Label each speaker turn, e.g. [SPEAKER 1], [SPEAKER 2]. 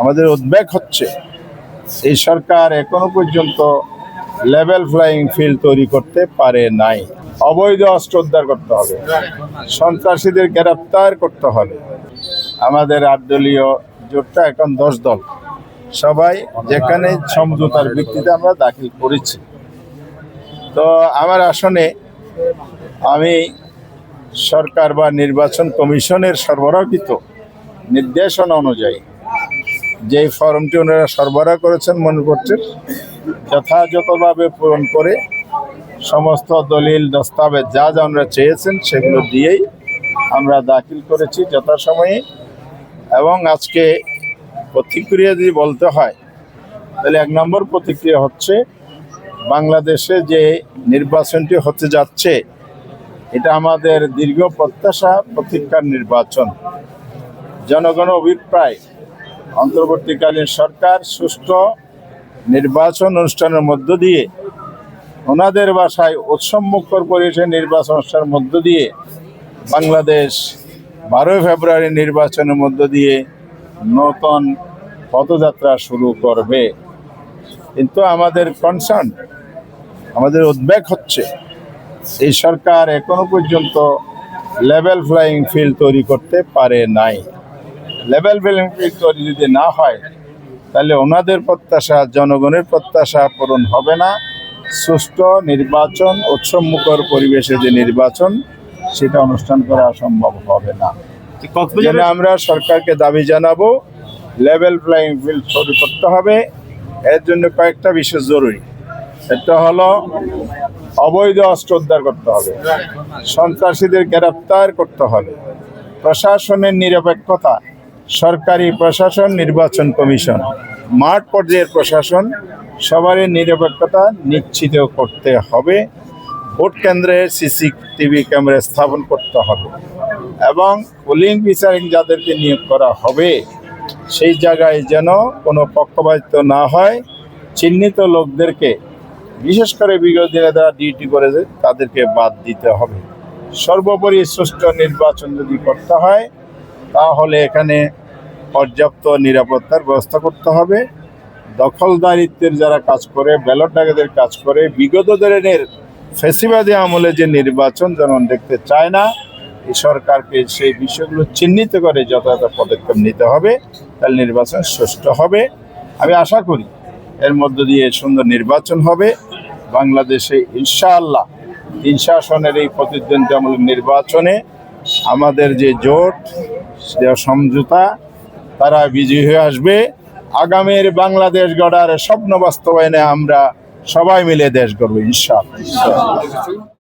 [SPEAKER 1] আমাদের উদ্বেগ হচ্ছে এই সরকার এখনো পর্যন্ত লেভেল ফ্লাইং ফিল্ড তৈরি করতে পারে নাই। অবৈধ অস্ত্র উদ্ধার করতে হবে, সন্ত্রাসীদের গ্রেপ্তার করতে হবে। আমাদের 8 দলীয় জোটটা এখন 10 দল, সবাই যেখানে সমঝোতার ভিত্তিতে আমরা দাখিল করেছি। তো আমার আসনে আমি সরকার বা নির্বাচন কমিশনের সরবরাহকৃত নির্দেশনা অনুযায়ী যে ফর্মটি ওনারা সরবরাহ করেছেন মনে করছেন যথাযথভাবে পূরণ করে সমস্ত দলিল দস্তাবেজ যা যা ওনারা চেয়েছেন সেগুলো দিয়েই আমরা দাখিল করেছি যথাসময়ে। এবং আজকে প্রতিক্রিয়া যদি বলতে হয় তাহলে 1 নম্বর প্রতিক্রিয়া হচ্ছে বাংলাদেশে যে নির্বাচনটি হতে যাচ্ছে এটা আমাদের দীর্ঘ প্রত্যাশা প্রতীক্ষার নির্বাচন। জনগণ অভিপ্রায় অন্তর্বর্তীকালীন সরকার সুষ্ঠু নির্বাচন অনুষ্ঠানের মধ্য দিয়ে ওনাদের ভাষায় উৎসবমুখর পরিবেশে নির্বাচন অনুষ্ঠানের মধ্য দিয়ে বাংলাদেশ 12 ফেব্রুয়ারি নির্বাচনের মধ্য দিয়ে নতুন পদযাত্রা শুরু করবে। কিন্তু আমাদের কনসার্ন, আমাদের উদ্বেগ হচ্ছে এই সরকার এখনো পর্যন্ত লেভেল ফ্লাইং ফিল্ড তৈরি করতে পারে নাই। লেভেল ফ্লাইং ফিল্ড তৈরি যদি না হয় তাহলে ওনাদের প্রত্যাশা, জনগণের প্রত্যাশা পূরণ হবে না। সুষ্ঠু নির্বাচন, উৎসবমুখর পরিবেশে যে নির্বাচন সেটা অনুষ্ঠান করা সম্ভব হবে না। আমরা সরকারকে দাবি জানাবো লেভেল ফ্লাইং ফিল্ড তৈরি করতে হবে। এর জন্য কয়েকটা বিষয় জরুরি। একটা হলো অবৈধ অস্ত্র উদ্ধার করতে হবে, সন্ত্রাসীদের গ্রেপ্তার করতে হবে, প্রশাসনের নিরপেক্ষতা, সরকারি প্রশাসন, নির্বাচন কমিশন, মাঠ পর্যায়ের প্রশাসন সবারই নিরপেক্ষতা নিশ্চিত করতে হবে। ভোট কেন্দ্রে সিসিটিভি ক্যামেরা স্থাপন করতে হবে এবং পোলিং বিচারিক যাদেরকে নিয়োগ করা হবে সেই জায়গায় যেন কোনো পক্ষপাতিত্ব না হয়। চিহ্নিত লোকদেরকে, বিশেষ করে বিগত দিনে যারা ডিউটি করেছে তাদেরকে বাদ দিতে হবে। সর্বোপরি সুষ্ঠু নির্বাচন যদি করতে হয় তাহলে এখানে পর্যাপ্ত নিরাপত্তার ব্যবস্থা করতে হবে। দখলদারিত্বের যারা কাজ করে, ব্যালট ডাকাতের কাজ করে, বিগত ধরনের ফ্যাসিবাদী আমলে যে নির্বাচন যেমন দেখতে চায় না, এই সরকারকে সেই বিষয়গুলো চিহ্নিত করে যথাযথ পদক্ষেপ নিতে হবে, তাহলে নির্বাচন সুষ্ঠু হবে। আমি আশা করি এর মধ্য দিয়ে সুন্দর নির্বাচন হবে। বাংলাদেশে ইনশাআল্লাহ 3 আসনের এই প্রতিদ্বন্দ্বিতামূলক নির্বাচনে আমাদের যে জোট, সমঝোতা, তারা বিজয়ী হয়ে আসবে। আগামীর বাংলাদেশ গড়ার স্বপ্ন বাস্তবায়নে আমরা সবাই মিলে দেশ গড়ব ইনশাআল্লাহ।